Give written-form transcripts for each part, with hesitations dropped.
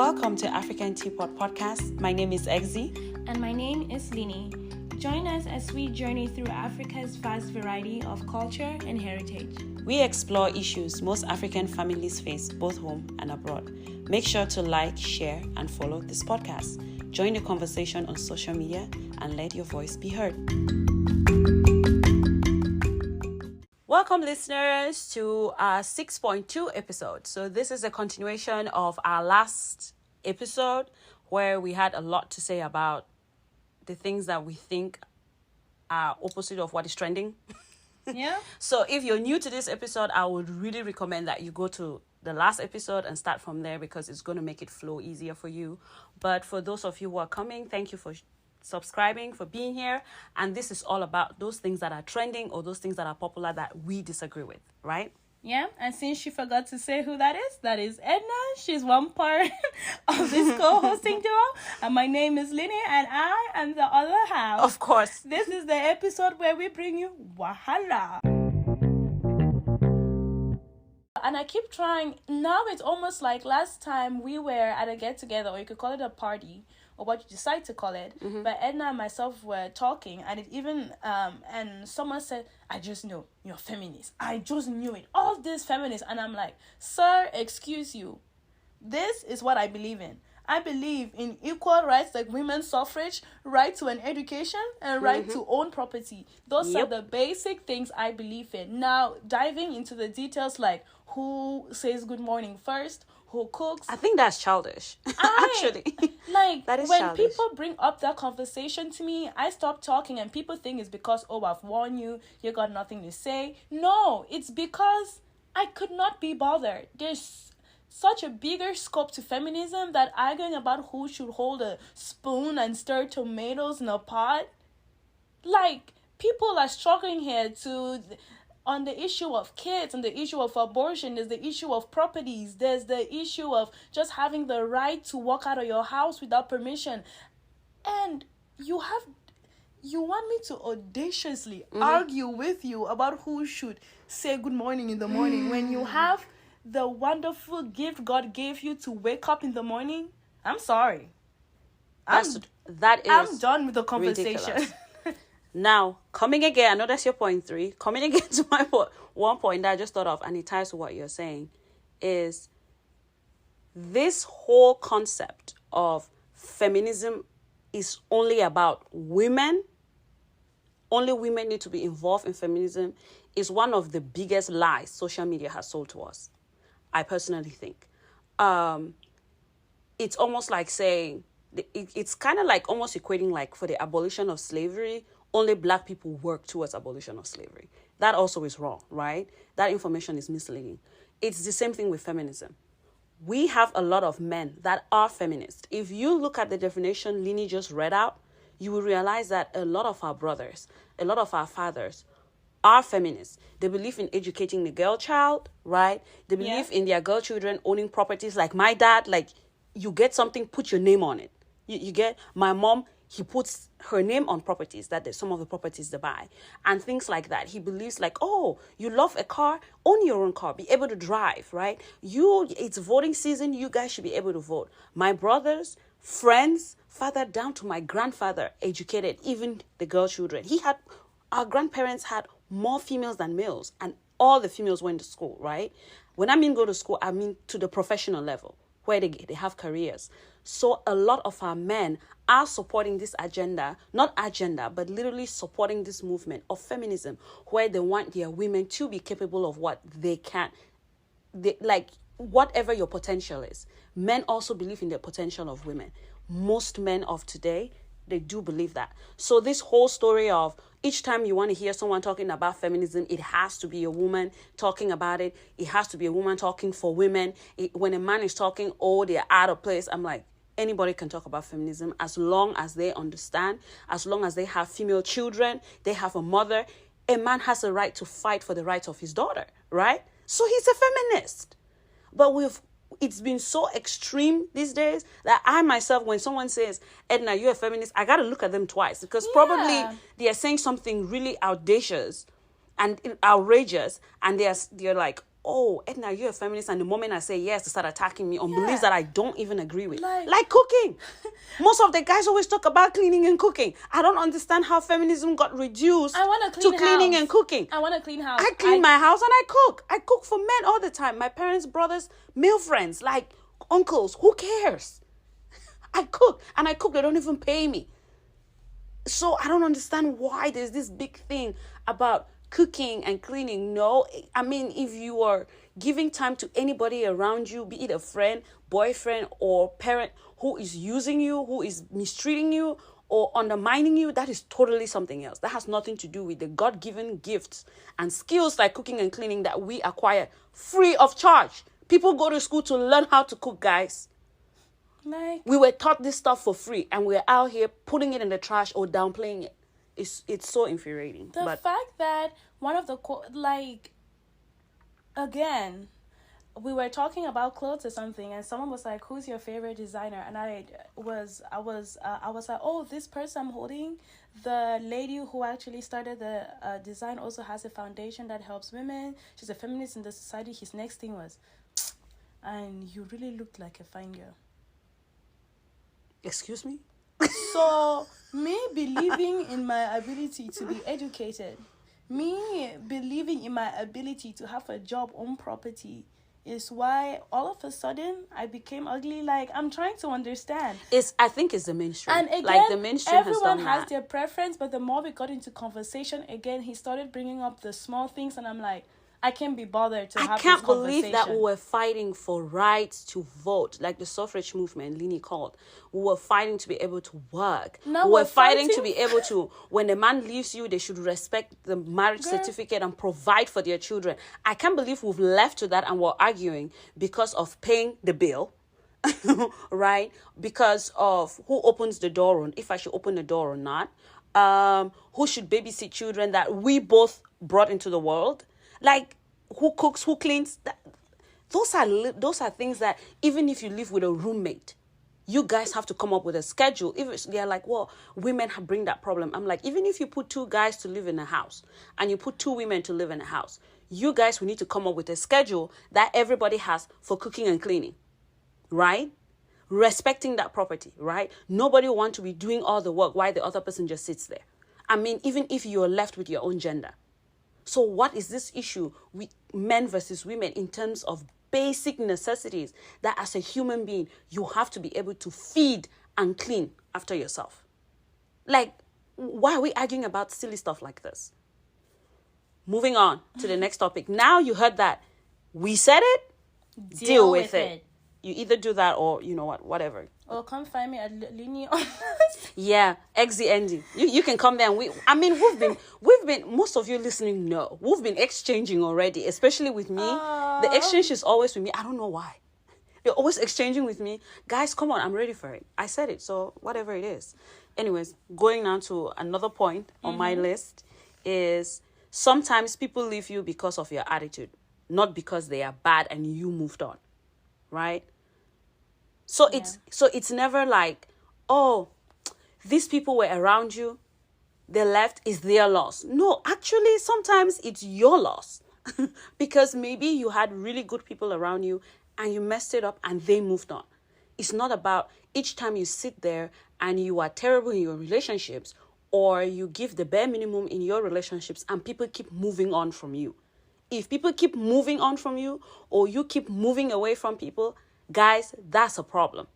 Welcome to African Teapot Podcast. My name is Exy. And my name is Linie. Join us as we journey through Africa's vast variety of culture and heritage. We explore issues most African families face, both home and abroad. Make sure to like, share, and follow this podcast. Join the conversation on social media and let your voice be heard. Welcome, listeners, to our 6.2 episode. So this is a continuation of our last episode where we had a lot to say about the things that we think are opposite of what is trending. Yeah. So if you're new to this episode, I would really recommend that you go to the last episode and start from there because it's going to make it flow easier for you. But for those of you who are coming, thank you for subscribing, for being here. And this is all about those things that are trending or those things that are popular that we disagree with, right? Yeah, and since she forgot to say who that is Edna. She's one part of this co-hosting duo. And my name is Linie, and I am the other half. Of course. This is the episode where we bring you Wahala. And I keep trying. Now it's almost like last time we were at a get-together, or you could call it a party, or what you decide to call it. Mm-hmm. But Edna and myself were talking, and it even and someone said, "I just know you're feminist. I just knew it. All this feminist." And I'm like, "Sir, excuse you. This is what I believe in. I believe in equal rights, like women's suffrage, right to an education, and right to own property. Those are the basic things I believe in. Now, diving into the details, like who says good morning first, who cooks. I think that's childish, actually. Like, that is when childish. people bring up that conversation to me, I stop talking and people think it's because, oh, I've warned you, you got nothing to say. No, it's because I could not be bothered. There's such a bigger scope to feminism that arguing about who should hold a spoon and stir tomatoes in a pot. Like, people are struggling here on the issue of kids and the issue of abortion. There's the issue of properties. There's the issue of just having the right to walk out of your house without permission. And you want me to audaciously argue with you about who should say good morning in the morning when you have the wonderful gift God gave you to wake up in the morning? I'm sorry. I'm done with the conversation. Now, coming again, I know that's your point 3. Coming again to my one point that I just thought of, and it ties to what you're saying, is this whole concept of feminism is only about women. Only women need to be involved in feminism is one of the biggest lies social media has sold to us. I personally think. It's almost like saying, it's kind of like almost equating like for the abolition of slavery, only black people work towards abolition of slavery. That also is wrong, right? That information is misleading. It's the same thing with feminism. We have a lot of men that are feminists. If you look at the definition Linie just read out, you will realize that a lot of our brothers, a lot of our fathers are feminists. They believe in educating the girl child, right? They believe in their girl children owning properties. Like my dad, like you get something, put your name on it. You get my mom, he puts her name on properties, that some of the properties they buy and things like that. He believes like, oh, you love a car, own your own car, be able to drive, right? It's voting season, you guys should be able to vote. My brothers, friends, father down to my grandfather educated even the girl children. Our grandparents had more females than males, and all the females went to school, right? When I mean go to school, I mean to the professional level where they have careers. So a lot of our men are supporting this but literally supporting this movement of feminism where they want their women to be capable of what they can. Like whatever your potential is. Men also believe in the potential of women. Most men of today, they do believe that. So this whole story of each time you want to hear someone talking about feminism, it has to be a woman talking about it. It has to be a woman talking for women. When a man is talking, oh, they're out of place. I'm like, anybody can talk about feminism as long as they understand, as long as they have female children, they have a mother. A man has a right to fight for the rights of his daughter, right? So he's a feminist. But it's been so extreme these days that I myself, when someone says, Edna, you're a feminist, I got to look at them twice because probably they are saying something really audacious and outrageous, and they're like, oh, Edna, you're a feminist, and the moment I say yes, they start attacking me on Yeah. beliefs that I don't even agree with. Like- Like cooking. Most of the guys always talk about cleaning and cooking. I don't understand how feminism got reduced I want to to clean cleaning house. and cooking. I want to clean house. I clean my house and I cook. I cook for men all the time. My parents, brothers, male friends, like uncles. Who cares? I cook and I cook. They don't even pay me. So I don't understand why there's this big thing about cooking and cleaning. No, I mean, if you are giving time to anybody around you, be it a friend, boyfriend, or parent who is using you, who is mistreating you, or undermining you, that is totally something else. That has nothing to do with the God-given gifts and skills like cooking and cleaning that we acquire free of charge. People go to school to learn how to cook, guys. Like, We were taught this stuff for free, and we're out here putting it in the trash or downplaying it. It's so infuriating. the But fact that one of the again, we were talking about clothes or something, and someone was like, "Who's your favorite designer?" And I was like, "Oh, this person I'm holding, the lady who actually started the design, also has a foundation that helps women. She's a feminist in the society." His next thing was, "And you really looked like a fine girl." excuse me? So, me believing in my ability to be educated, me believing in my ability to have a job on property, is why all of a sudden I became ugly. Like, I'm trying to understand. I think it's the mainstream. And again, like the mainstream everyone has done has that. their preference, but the more we got into conversation, again, he started bringing up the small things, and I'm like, I can't be bothered to I have can't this believe that we conversation. were fighting for rights to vote, like the suffrage movement, Linie called. We were fighting to be able to work. Now we were we're fighting to fighting- be able to, when a man leaves you, they should respect the marriage Girl. certificate and provide for their children. I can't believe we've left to that and we're arguing because of paying the bill. Right? Because of who opens the door, or if I should open the door or not. Who should babysit children that we both brought into the world. Like, who cooks, who cleans. Those are things that even if you live with a roommate, you guys have to come up with a schedule. If they're like, well, women bring that problem. I'm like, even if you put 2 guys to live in a house and you put 2 women to live in a house, you guys will need to come up with a schedule that everybody has for cooking and cleaning, right? Respecting that property, right? Nobody wants to be doing all the work while the other person just sits there. I mean, even if you're left with your own gender. So what is this issue with men versus women in terms of basic necessities that as a human being, you have to be able to feed and clean after yourself? Like, why are we arguing about silly stuff like this? Moving on to the next topic. Now you heard that. We said it, deal with it. You either do that or, you know what, whatever. Or come find me at Linie. Yeah, Exy and Linie. You can come there and we've been, most of you listening know, we've been exchanging already, especially with me. The exchange is always with me. I don't know why. You're always exchanging with me. Guys, come on, I'm ready for it. I said it, so whatever it is. Anyways, going on to another point on my list is sometimes people leave you because of your attitude, not because they are bad and you moved on, right? So it's never like, oh, these people were around you, they left, is their loss. No, actually, sometimes it's your loss. Because maybe you had really good people around you and you messed it up and they moved on. It's not about each time you sit there and you are terrible in your relationships, or you give the bare minimum in your relationships and people keep moving on from you. If people keep moving on from you, or you keep moving away from people, guys, that's a problem.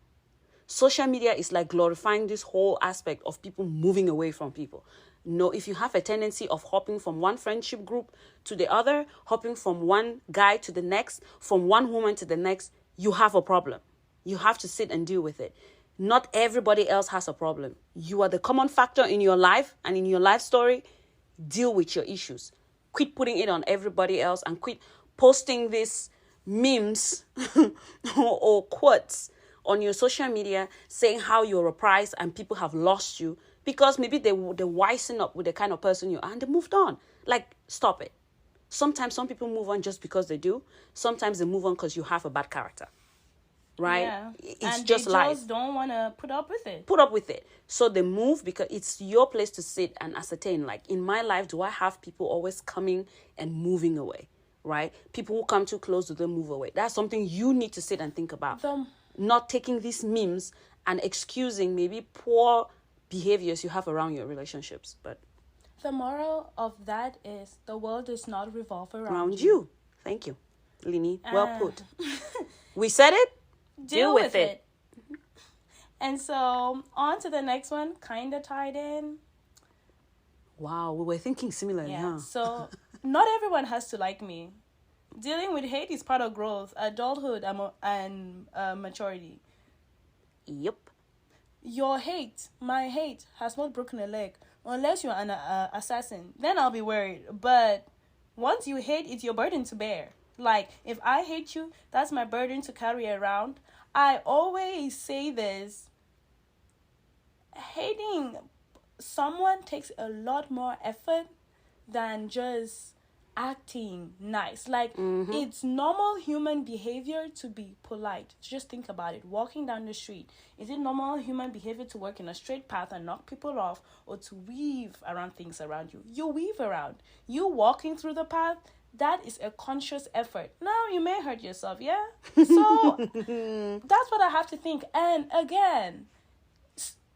Social media is like glorifying this whole aspect of people moving away from people. No, if you have a tendency of hopping from one friendship group to the other, hopping from one guy to the next, from one woman to the next, you have a problem. You have to sit and deal with it. Not everybody else has a problem. You are the common factor in your life and in your life story. Deal with your issues. Quit putting it on everybody else and quit posting these memes or quotes on your social media saying how you're a prize and people have lost you because maybe they're wising up with the kind of person you are and they moved on. Like, stop it. Sometimes some people move on just because they do. Sometimes they move on because you have a bad character. Right? Yeah. It's and just they life. just don't want to put up with it. Put up with it. So they move because it's your place to sit and ascertain. Like, in my life, do I have people always coming and moving away? right? People who come too close to them move away. That's something you need to sit and think about. Not taking these memes and excusing maybe poor behaviors you have around your relationships. But the moral of that is the world does not revolve around you. Thank you, Linie. Well put. We said it. Deal with it. And so on to the next one, kind of tied in. Wow, we were thinking similarly, huh? So not everyone has to like me. Dealing with hate is part of growth, adulthood, and maturity. Yep. Your hate, my hate, has not broken a leg. Unless you're an assassin, then I'll be worried. But once you hate, it's your burden to bear. Like, if I hate you, that's my burden to carry around. I always say this. Hating someone takes a lot more effort than just acting nice. Like, it's normal human behavior to be polite. Just think about it. Walking down the street, is it normal human behavior to walk in a straight path and knock people off, or to weave around things around you? You weave around. You walking through the path, that is a conscious effort. Now, you may hurt yourself, yeah? So, that's what I have to think. And again,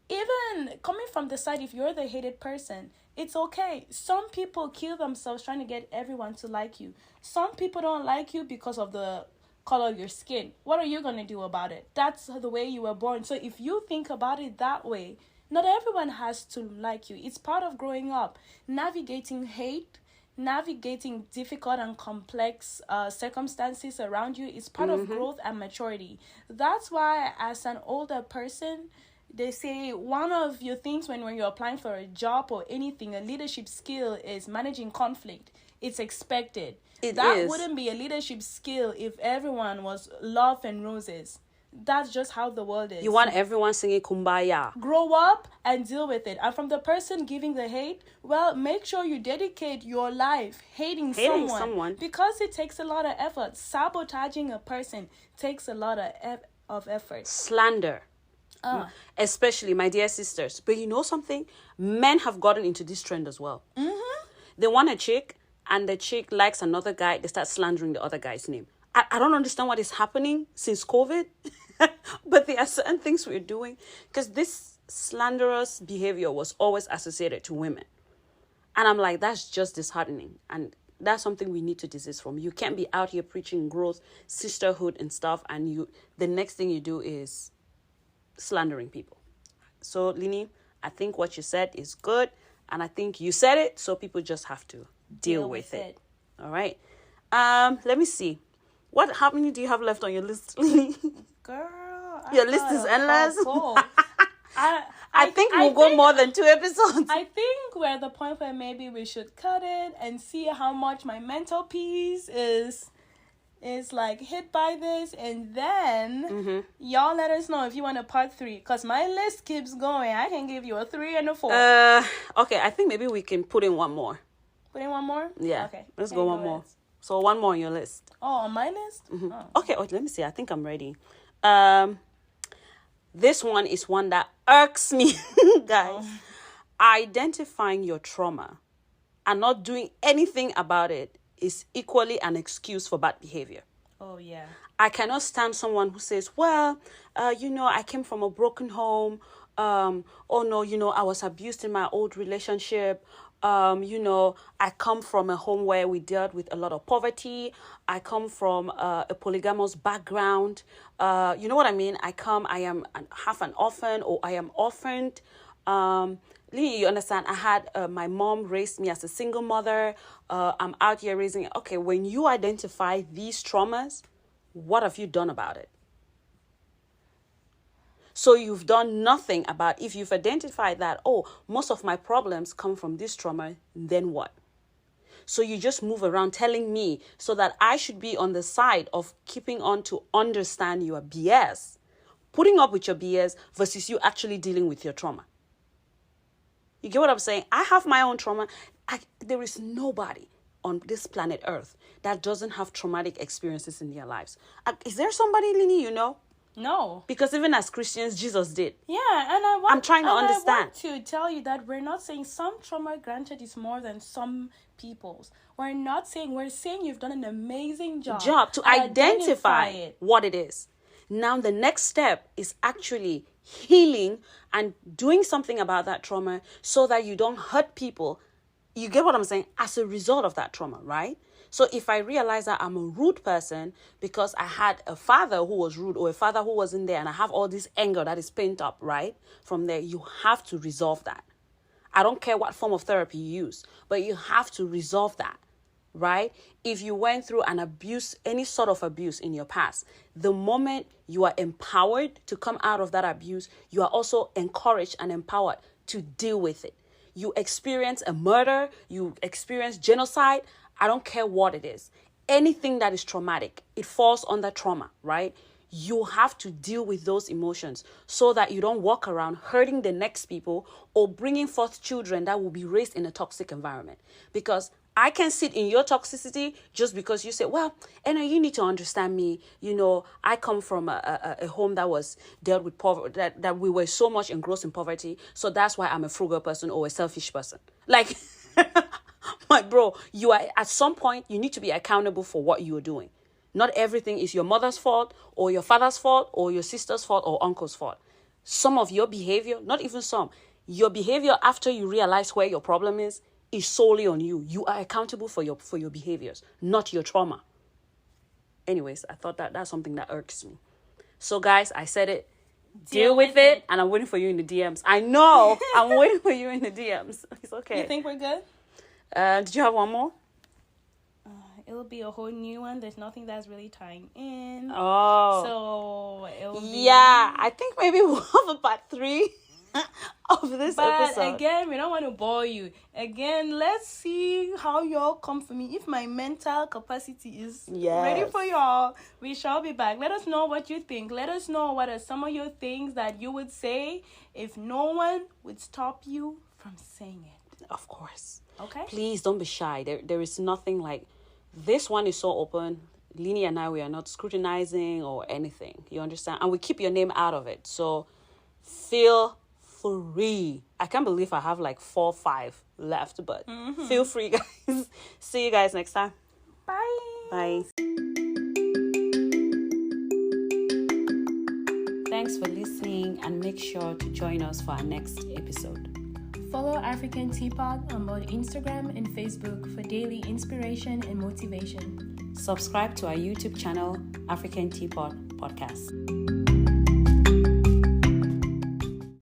even coming from the side, if you're the hated person, it's okay. Some people kill themselves trying to get everyone to like you. Some people don't like you because of the color of your skin. What are you going to do about it? That's the way you were born. So if you think about it that way, not everyone has to like you. It's part of growing up. Navigating hate, navigating difficult and complex circumstances around you is part of growth and maturity. That's why as an older person, they say one of your things when you're applying for a job or anything, a leadership skill is managing conflict. It's expected. That wouldn't be a leadership skill if everyone was love and roses. That's just how the world is. You want everyone singing Kumbaya. Grow up and deal with it. And from the person giving the hate, well, make sure you dedicate your life hating someone. Because it takes a lot of effort. Sabotaging a person takes a lot of effort. Slander. Especially, my dear sisters. But you know something? Men have gotten into this trend as well. They want a chick, and the chick likes another guy. They start slandering the other guy's name. I don't understand what is happening since COVID. But there are certain things we're doing. Because this slanderous behavior was always associated to women. And I'm like, that's just disheartening. And that's something we need to desist from. You can't be out here preaching growth, sisterhood and stuff. And the next thing you do is slandering people. So, Linie, I think what you said is good, and I think you said it, so people just have to deal with it. All right. Let me see. How many do you have left on your list, Linie? Girl, your list is endless. I think we'll go more than 2 episodes. I think we're at the point where maybe we should cut it and see how much my mental peace is like hit by this, and then y'all let us know if you want a part 3, because my list keeps going. I can give you a 3 and a 4. Okay, I think maybe we can put in one more. Put in one more? Yeah. Okay. Let's go one more. So one more on your list. Oh, on my list? Oh. Okay, let me see. I think I'm ready. This one is one that irks me, guys. Identifying your trauma and not doing anything about it is equally an excuse for bad behavior. Oh, yeah. I cannot stand someone who says, well, I came from a broken home. Oh, no, I was abused in my old relationship. I come from a home where we dealt with a lot of poverty. I come from a polygamous background. You know what I mean? I am half an orphan, or I am orphaned. You understand? I had my mom raised me as a single mother. I'm out here raising. Okay, when you identify these traumas, what have you done about it? So you've done nothing about, if you've identified that, most of my problems come from this trauma, then what? So you just move around telling me so that I should be on the side of keeping on to understand your BS, putting up with your BS versus you actually dealing with your trauma. You get what I'm saying? I have my own trauma. There is nobody on this planet Earth that doesn't have traumatic experiences in their lives. Is there somebody, Linie, you know? No. Because even as Christians, Jesus did. Yeah, and I'm trying to understand. I want to tell you that we're not saying some trauma granted is more than some people's. We're saying you've done an amazing job To at identify it. what it is. Now, the next step is actually healing and doing something about that trauma so that you don't hurt people. You get what I'm saying? As a result of that trauma, right? So if I realize that I'm a rude person because I had a father who was rude or a father who wasn't there and I have all this anger that is pent up, right? From there, you have to resolve that. I don't care what form of therapy you use, but you have to resolve that, right? If you went through an abuse, any sort of abuse in your past, the moment you are empowered to come out of that abuse, you are also encouraged and empowered to deal with it. You experience a murder, you experience genocide, I don't care what it is. Anything that is traumatic, it falls under trauma, right? You have to deal with those emotions so that you don't walk around hurting the next people or bringing forth children that will be raised in a toxic environment. Because I can sit in your toxicity just because you say, well, Anna, you need to understand me. You know, I come from a home that was dealt with poverty, that we were so much engrossed in poverty. So that's why I'm a frugal person or a selfish person. Like, my bro, you are at some point, you need to be accountable for what you are doing. Not everything is your mother's fault or your father's fault or your sister's fault or uncle's fault. Some of your behavior, not even some, your behavior after you realize where your problem is solely on you. You are accountable for your behaviors, not your trauma. Anyways, I thought that's something that irks me. So guys, I said it. Deal with it. And I'm waiting for you in the DMs. I know. I'm waiting for you in the DMs. It's okay. You think we're good? Did you have one more? It'll be a whole new one. There's nothing that's really tying in. Oh. So it'll be... Yeah, I think maybe we'll have a part 3 of this episode. But again, we don't want to bore you. Again, let's see how y'all come for me. If my mental capacity is ready for y'all, we shall be back. Let us know what you think. Let us know what are some of your things that you would say if no one would stop you from saying it. Of course. Okay? Please don't be shy. There is nothing like... This one is so open. Linie and I, we are not scrutinizing or anything. You understand? And we keep your name out of it. So feel free. I can't believe I have like 4 or 5 left, but feel free, guys. See you guys next time. Bye. Bye. Thanks for listening and make sure to join us for our next episode. Follow African Teapot on both Instagram and Facebook for daily inspiration and motivation. Subscribe to our YouTube channel, African Teapot Podcast.